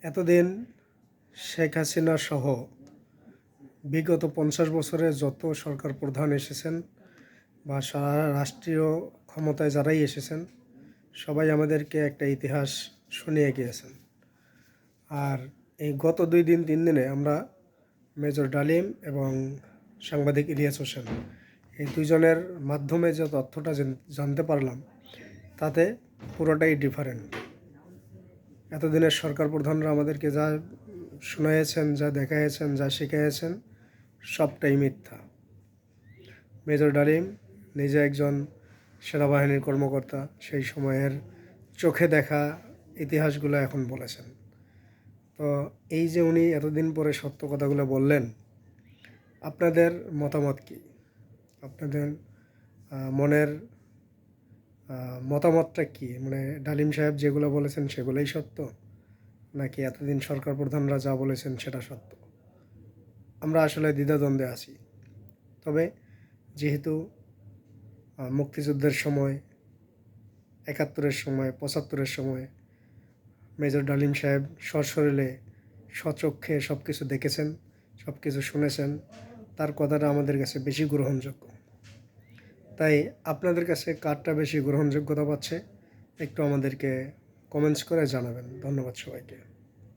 এতদিন শেখ হাসিনা সহ বিগত 50 বছরে যত সরকার প্রধান এসেছেন বা সারা রাষ্ট্রীয় ক্ষমতায় যারাই এসেছেন সবাই আমাদেরকে একটা ইতিহাস শুনিয়ে গিয়েছেন। আর এই গত 2-3 দিনে আমরা মেজর ডালিম এবং সাংবাদিক ইলিয়াস হোসেন এই দুজনের মাধ্যমে যে তথ্যটা জানতে পারলাম তাতে পুরোটাই ডিফারেন্ট। এতদিনের সরকার প্রধানরা আমাদেরকে যা শুনিয়েছেন, যা দেখাইয়েছেন, যা শিখিয়েছেন সবটাই মিথ্যা। মেজর ডালিম নিজে একজন সেনাবাহিনীর কর্মকর্তা, সেই সময়ের চোখে দেখা ইতিহাসগুলো এখন বলেছেন। তো এই যে উনি এতদিন পরে সত্য কথাগুলো বললেন, আপনাদের মতামত কি? আপনাদের মনের মতামতটা কি? মানে ডালিম সাহেব যেগুলো বলেছেন সেগুলোই সত্য, নাকি এতদিন সরকার প্রধানরা যা বলেছেন সেটা সত্য? আমরা আসলে দ্বিধাদ্বন্দ্বে আছি। তবে যেহেতু মুক্তিযুদ্ধের সময়, 71-এর সময়, 75-এর সময় মেজর ডালিম সাহেব সশরীরে স্বচক্ষে সব কিছু দেখেছেন, সব কিছু শুনেছেন, তার কথাটা আমাদের কাছে বেশি গ্রহণযোগ্য। তাই আপনাদের কাছে কারটা বেশি গ্রহণযোগ্যতা পাচ্ছে একটু আমাদেরকে কমেন্টস করে জানাবেন। ধন্যবাদ সবাইকে।